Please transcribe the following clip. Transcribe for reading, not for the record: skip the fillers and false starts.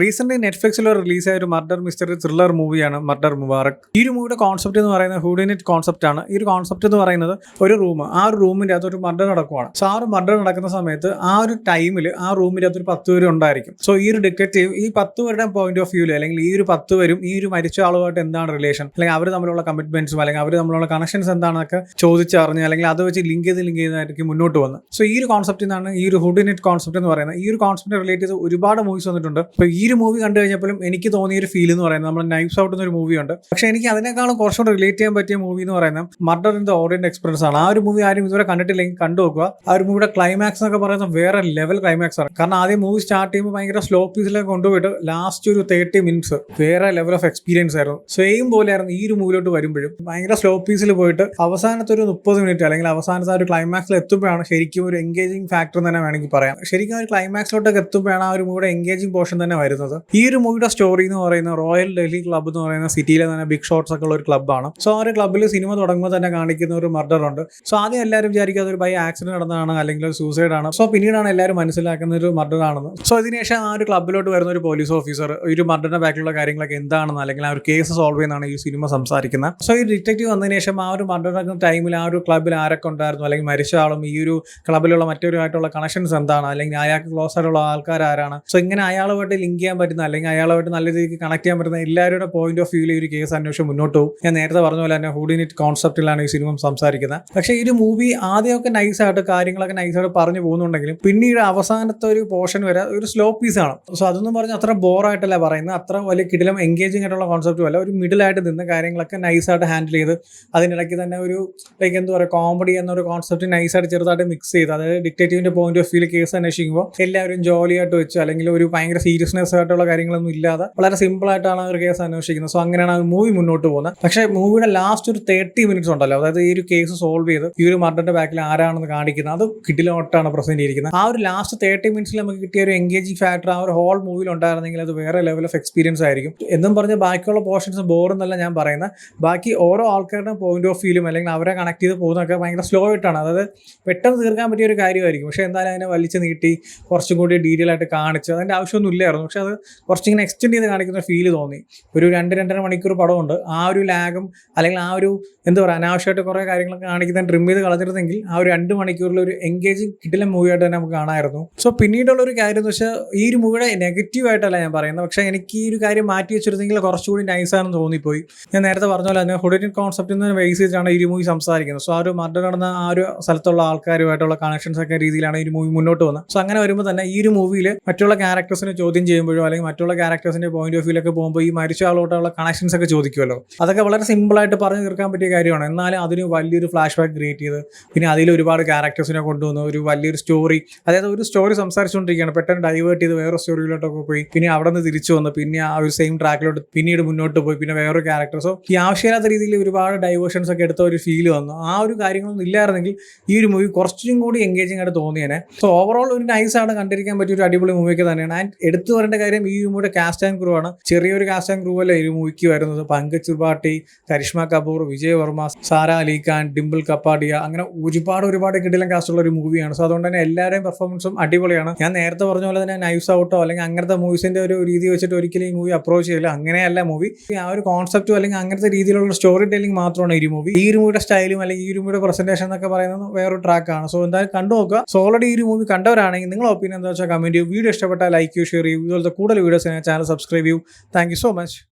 Recent നെറ്റ്ഫ്ലിക്സിൽ release ആയ ഒരു murder mystery thriller മൂവിയാണ് മർഡർ മുബാറക്. ഈ ഒരു മൂവിയുടെ കോൺസെപ്റ്റ് എന്ന് പറയുന്നത് ഹൂഡിനെറ്റ് കോൺസെപ്റ്റ് ആണ്. ഈ ഒരു കോൺസെപ്റ്റ് എന്ന് പറയുന്നത് ഒരു റൂം, ആ ഒരു റൂമിന്റെ അകത്ത് ഒരു മർഡർ നടക്കുവാണ്. സോ ആ ഒരു മർഡർ നടക്കുന്ന സമയത്ത് ആ ഒരു ടൈമിൽ ആ റൂമിന്റെ അകത്ത് ഒരു 10 പേര് ഉണ്ടായിരിക്കും. സോ ഈ ഒരു ഡിറ്റക്റ്റീവ് ഈ 10 പേരുടെ പോയിന്റ് ഓഫ് വ്യൂല് അല്ലെങ്കിൽ ഈ ഒരു 10 പേരും ഈ ഒരു മരിച്ച ആളുമായിട്ട് എന്താണ് റിലേഷൻ, അല്ലെങ്കിൽ അവർ തമ്മിലുള്ള കമ്മിറ്റ്മെന്റ്സും അല്ലെങ്കിൽ അവർ തമ്മിലുള്ള കണക്ഷൻസ് എന്താണെന്നൊക്കെ ചോദിച്ചറിഞ്ഞ് അല്ലെങ്കിൽ അത് വെച്ച് ലിങ്ക് ചെയ്തായിരിക്കും മുന്നോട്ട് വന്നത്. സോ ഈ ഒരു കോൺസെപ്റ്റിൽ നിന്നാണ് ഈ ഒരു ഹൂഡിനെറ്റ് കോൺസെപ്റ്റ് എന്ന് പറയുന്നത്. ഈ ഒരു കോൺസെപ്റ്റ് റിലേറ്റ് ചെയ്ത് ഒരുപാട് മൂവീസ് വന്നിട്ടുണ്ട്. അപ്പോൾ ഈ ഒരു മൂവി കണ്ടു കഴിഞ്ഞപ്പോഴും എനിക്ക് തോന്നിയ ഒരു ഫീൽ എന്ന് പറയുന്നത് നമ്മൾ നൈഫ്സ് ഔട്ട് എന്നൊരു മൂവിയുണ്ട്. പക്ഷേ എനിക്ക് അതിനേക്കാളും കുറച്ചുകൂടെ റിലേറ്റ് ചെയ്യാൻ പറ്റിയ മൂവി എന്ന് പറയുന്നത് murder in the orient express ആണ്. ആ ഒരു മൂവി ആരും ഇതുവരെ കണ്ടിട്ടില്ലെങ്കിൽ കണ്ടു നോക്കുക. ആ ഒരു മൂവിയുടെ ക്ലൈമാക്സ് എന്നൊക്കെ പറയുന്നത് വേറെ ലെവൽ ക്ലൈമാക്സ് ആണ്. കാരണം ആദ്യം മൂവി സ്റ്റാർട്ട് ചെയ്യുമ്പോൾ ഭയങ്കര സ്ലോ പീസിലേക്ക് കൊണ്ടുപോയിട്ട് ലാസ്റ്റ് ഒരു 30 മിനിറ്റ്സ് വേറെ ലെവൽ ഓഫ് എക്സ്പീരിയൻസ് ആയിരുന്നു. സെയിം പോലെയായിരുന്നു ഈ ഒരു മൂവിലോട്ട് വരുമ്പോഴും. ഭയങ്കര സ്ലോ പീസിൽ പോയിട്ട് അവസാനത്തെ ഒരു 30 മിനിറ്റ് അല്ലെങ്കിൽ അവസാനത്തെ ആ ഒരു ക്ലൈമാക്സിൽ എത്തുമ്പോഴാണ് ശരിക്കും ഒരു എൻഗേജിങ് ഫാക്ടർ തന്നെ വേണമെങ്കിൽ പറയാം. ശരിക്കും ഒരു ക്ലൈമാക്സിലോട്ടൊക്കെ എത്തുമ്പോഴാണ് ആ ഒരു മൂവിയുടെ എൻഗേജിങ് പോർഷൻ തന്നെ വരുന്നത്. ഈ ഒരു മൂവിയുടെ സ്റ്റോറി എന്ന് പറയുന്നത് റോയൽ ഡൽഹി ക്ലബ്ബ് എന്ന് പറയുന്ന സിറ്റിയിലെ തന്നെ ബിഗ് ഷോട്ട്സ് ഒക്കെ ഉള്ള ഒരു ക്ലബ്ബാണ്. സോ ആ ഒരു ക്ലബ്ബിൽ സിനിമ തുടങ്ങുമ്പോൾ തന്നെ കാണിക്കുന്ന ഒരു മർഡർ ഉണ്ട്. സോ ആദ്യം എല്ലാവരും വിചാരിക്കും അതൊരു ബൈ ആക്സിഡന്റ് നടന്നതാണ് അല്ലെങ്കിൽ ഒരു സൂസൈഡ് ആണ്. സോ പിന്നീടാണ് എല്ലാവരും മനസ്സിലാക്കുന്ന ഒരു മർഡർ ആണെന്ന്. സോ ഇതിനുശേഷം ആ ഒരു ക്ലബ്ബിലോട്ട് വരുന്ന ഒരു പോലീസ് ഓഫീസർ ഒരു മർഡറിന്റെ ബാക്കിലുള്ള കാര്യങ്ങളൊക്കെ എന്താണെന്ന് അല്ലെങ്കിൽ ആ ഒരു കേസ് സോൾവ് ചെയ്യുന്നതാണ് ഈ സിനിമ സംസാരിക്കുന്നത്. സോ ഈ ഡിറ്റക്റ്റീവ് വന്നതിന് ശേഷം ആ ഒരു മർഡർ നടക്കുന്ന ടൈമിൽ ആ ഒരു ക്ലബ്ബിൽ ആരൊക്കെ ഉണ്ടായിരുന്നു, അല്ലെങ്കിൽ മരിച്ച ആളും ഈ ഒരു ക്ലബ്ബിലുള്ള മറ്റൊരുമായിട്ടുള്ള കണക്ഷൻസ് എന്താണ്, അല്ലെങ്കിൽ അയാൾക്ക് ക്ലോസ് ആയിട്ടുള്ള ആൾക്കാർ ആരാണ്. സോ ഇങ്ങനെ അയാളുമായിട്ട് ലിങ്ക് ചെയ്യാൻ പറ്റുന്ന അല്ലെങ്കിൽ അയാളുമായിട്ട് നല്ല രീതിക്ക് കണക്ട് ചെയ്യാൻ പറ്റുന്ന എല്ലാവരുടെ പോയിന്റ് ഓഫ് വ്യൂവിൽ ഈ ഒരു കേസ് അന്വേഷണം മുന്നോട്ട് പോകും. ഞാൻ നേരത്തെ പറഞ്ഞ പോലെ തന്നെ ഹൂഡിനെറ്റ് കോൺസെപ്റ്റിലാണ് ഈ സിനിമ സംസാരിക്കുന്നത്. പക്ഷേ ഈ ഒരു മൂവി ആദ്യമൊക്കെ നൈസായിട്ട് കാര്യങ്ങളൊക്കെ നൈസായിട്ട് പറഞ്ഞു പോകുന്നുണ്ടെങ്കിലും പിന്നീട് അവസാനത്തെ ഒരു പോർഷൻ വരെ ഒരു സ്ലോ പീസാണ്. സോ അതൊന്നും പറഞ്ഞാൽ അത്ര ബോറായിട്ടല്ല പറയുന്നത്, അത്ര വലിയ കിടിലം എൻഗേജിംഗ് ആയിട്ടുള്ള കോൺസെപ്റ്റും അല്ല. ഒരു മിഡിലായിട്ട് നിന്ന് കാര്യങ്ങളൊക്കെ നൈസായിട്ട് ഹാൻഡിൽ ചെയ്ത് അതിനിടയ്ക്ക് തന്നെ ഒരു ലൈക്ക് എന്താ പറയുക കോമഡി എന്നൊരു കോൺസെപ്റ്റ് നൈസായിട്ട് ചെറുതായിട്ട് മിക്സ് ചെയ്ത്, അതായത് ഡിറ്റക്റ്റീവിന്റെ പോയിന്റ് ഓഫ് വ്യൂവിൽ കേസ് അന്വേഷിക്കുമ്പോൾ എല്ലാവരും ജോലിയായിട്ട് വെച്ച് അല്ലെങ്കിൽ ഒരു ഭയങ്കര സീരിയസ്നെസ് ആയിട്ടുള്ള കാര്യങ്ങളൊന്നും ഇല്ലാതെ വളരെ സിമ്പിൾ ആയിട്ടാണ് ഒരു കേസ് അന്വേഷിക്കുന്നത്. സോ അങ്ങനെയാണ് ആ മൂവി മുന്നോട്ട് പോകുന്നത്. പക്ഷേ മൂവിയുടെ ലാസ്റ്റ് ഒരു 30 മിനിറ്റ്സ് ഉണ്ടല്ലോ, അതായത് ഈ ഒരു കേസ് സോൾവ് ചെയ്ത് ഈ ഒരു മർഡറിന്റെ ബാക്കിൽ ആരാണെന്ന് കാണിക്കുന്നത്, അത് കിടിലോട്ടാണ് പ്രസന്റ് ചെയ്തിരിക്കുന്നത്. ആ ഒരു ലാസ്റ്റ് 30 മിനിറ്റ്സിൽ നമുക്ക് കിട്ടിയ ഒരു എൻഗേജിംഗ് ഫാക്ടർ ആ ഒരു ഹോൾ മൂവിയിൽ ഉണ്ടായിരുന്നെങ്കിൽ അത് വേറെ ലെവൽ ഓഫ് എക്സ്പീരിയൻസ് ആയിരിക്കും. എന്നും പറഞ്ഞ് ബാക്കിയുള്ള പോർഷൻസ് ബോറെന്നല്ല ഞാൻ പറയുന്നത്. ബാക്കി ഓരോ ആൾക്കാരുടെ പോയിന്റ് ഓഫ് വ്യൂലും അല്ലെങ്കിൽ അവരെ കണക്ട് ചെയ്ത് പോകുന്നതൊക്കെ ഭയങ്കര സ്ലോ ആയിട്ടാണ്. അതായത് പെട്ടെന്ന് തീർക്കാൻ പറ്റിയ ഒരു കാര്യമായിരിക്കും. പക്ഷേ എന്തായാലും അതിനെ വലിച്ചു നീട്ടി കുറച്ചും കൂടി ഡീറ്റെയിൽ ആയിട്ട് കാണിച്ച് അതിൻ്റെ ആവശ്യമൊന്നും ഇല്ലായിരുന്നു. പക്ഷെ അത് കുറച്ചിങ്ങനെ എക്സ്റ്റെൻഡ് ചെയ്ത് കാണിക്കുന്ന ഫീൽ തോന്നി. ഒരു 2-2.5 മണിക്കൂർ പടമുണ്ട്. ആ ഒരു ലാഗും അല്ലെങ്കിൽ ആ ഒരു എന്താ പറയുക അനാവശ്യമായിട്ട് കുറേ കാര്യങ്ങളൊക്കെ കാണിക്കുന്ന ട്രിം ചെയ്ത് കളഞ്ഞിരുന്നെങ്കിൽ ആ ഒരു 2 മണിക്കൂറിൽ ഒരു എൻഗേജിങ് കിടിലം മൂവിയായിട്ട് തന്നെ നമുക്ക് കാണാമായിരുന്നു. സോ പിന്നീടുള്ള ഒരു കാര്യം എന്ന് വെച്ചാൽ ഈ ഒരു മൂവിയുടെ നെഗറ്റീവ് ആയിട്ടല്ല ഞാൻ പറയുന്നത്, പക്ഷേ എനിക്ക് ഈ ഒരു കാര്യം മാറ്റി വെച്ചിരുന്നെങ്കിൽ കുറച്ചുകൂടി നൈസാണെന്ന് തോന്നിപ്പോയി. ഞാൻ നേരത്തെ പറഞ്ഞ പോലെ തന്നെ ഹൂഡിനെറ്റ് കോൺസെപ്റ്റിൽ നിന്ന് ബേസ് ചെയ്തിട്ടാണ് ഈ മൂവി സംസാരിക്കുന്നത്. സോ ആ ഒരു മർഡർ നടന്ന ആ ഒരു സ്ഥലത്തുള്ള ആൾക്കാരുമായിട്ടുള്ള കണക്ഷൻസ് ഒക്കെ രീതിയിലാണ് ഈ മൂവി മുന്നോട്ട് പോകുന്നത്. സോ അങ്ങനെ വരുമ്പോൾ തന്നെ ഈ ഒരു മൂവിയിൽ മറ്റുള്ള ക്യാരക്ടേഴ്സിനെ ചോദ്യം ചെയ്യുമ്പോഴോ അല്ലെങ്കിൽ മറ്റുള്ള ക്യാരക്ടേഴ്സിന്റെ പോയിന്റ് ഓഫ് വ്യൂലൊക്കെ പോകുമ്പോൾ ഈ മരിച്ച ആളോട്ടുള്ള കണക്ഷൻസ് ഒക്കെ ചോദിക്കുമല്ലോ, അതൊക്കെ വളരെ സിമ്പിൾ ആയിട്ട് പറഞ്ഞു തീർക്കാൻ പറ്റിയ കാര്യമാണ്. എന്നാലും അതിന് വലിയൊരു ഫ്ലാഷ് ബാക്ക് ക്രിയേറ്റ് ചെയ്ത് പിന്നെ അതിൽ ഒരുപാട് ക്യാരക്ടേഴ്സിനെ കൊണ്ടുവന്ന് ഒരു വലിയൊരു സ്റ്റോറി, അതായത് ഒരു സ്റ്റോറി സംസാരിച്ചുകൊണ്ടിരിക്കുകയാണ്, പെട്ടെന്ന് ഡൈവേർട്ട് ചെയ്ത് വേറെ സ്റ്റോറിയിലോട്ടൊക്കെ പോയി പിന്നെ അവിടെ നിന്ന് തിരിച്ചു വന്ന് പിന്നെ ആ ഒരു സെയിം ട്രാക്കിലോട്ട് പിന്നീട് മുന്നോട്ട് പോയി പിന്നെ വേറൊരു ക്യാരക്ടർ. സോ ഈ ആവശ്യമില്ലാത്ത രീതിയിൽ ഒരുപാട് ഡൈവേർഷൻസ് ഒക്കെ എടുത്ത ഒരു ഫീൽ വന്നു. ആ ഒരു കാര്യങ്ങളൊന്നും ഇല്ലായിരുന്നെങ്കിൽ ഈ ഒരു മൂവി കുറച്ചും കൂടി എൻഗേജിംഗ് ആയിട്ട് തോന്നിയേനെ. സോ ഓവറോൾ ഒരു നൈസാണ് കണ്ടിരിക്കാൻ പറ്റിയ ഒരു അടിപൊളി മൂവിയൊക്കെ തന്നെയാണ്. ആൻഡ് എടുത്തു പറയേണ്ട കാര്യം ഈ മൂവിയുടെ കാസ്റ്റ് ആൻഡ് ക്രൂ ആണ്. ചെറിയൊരു കാസ്റ്റ് ആൻഡ് ക്രൂ അല്ല ഈ മൂവിക്ക് വരുന്നത്. പങ്കജ് ത്രിപാഠി, കരിഷ്മ കപൂർ, വിജയ് വർമ്മ, സാര അലി ഖാൻ, ഡിംപിൾ കപ്പാഡിയ, അങ്ങനെ ഒരുപാട് കിടിലം കാസ്റ്റുള്ള ഒരു മൂവിയാണ്. സോ അതുകൊണ്ട് തന്നെ എല്ലാവരുടെയും പെർഫോമൻസും അടിപൊളിയാണ്. ഞാൻ നേരത്തെ പറഞ്ഞ പോലെ തന്നെ നൈഫ്സ് ഔട്ടോ അല്ലെങ്കിൽ അങ്ങനത്തെ മൂവീസിന്റെ ഒരു രീതി വെച്ചിട്ട് ഒരിക്കലും ഈ മൂവി അപ്രോച്ച് ചെയ്യില്ല. അങ്ങനെയല്ല മൂവി. ആ ഒരു കോൺസെപ്റ്റും അല്ലെങ്കിൽ അങ്ങനത്തെ രീതിയിലുള്ള സ്റ്റോറി ടെല്ലിംഗ് മാത്രമാണ് ഈ മൂവി. ഈ മൂവിയുടെ സ്റ്റൈലും അല്ലെങ്കിൽ ഈ മൂവിയുടെ പ്രസന്റേഷൻ എന്നൊക്കെ പറയുന്നത് വേറൊരു ട്രാക്കാണ്. സോ എന്തായാലും കണ്ടു നോക്കുക. സോ ഓൾറെഡി ഈ മൂവി കണ്ടവരാണെങ്കിൽ നിങ്ങളുടെ ഒപ്പീനിയൻ എന്താ വെച്ചാൽ കമന്റ് ചെയ്യൂ. വീഡിയോ ഇഷ്ടപ്പെട്ടാൽ ലൈക്ക് ചെയ്യൂ, ഷെയർ ചെയ്യൂ. ഇതുപോലത്തെ കൂടുതൽ വീഡിയോസിന് ചാനൽ സബ്സ്ക്രൈബ് ചെയ്യൂ. Thank you so much.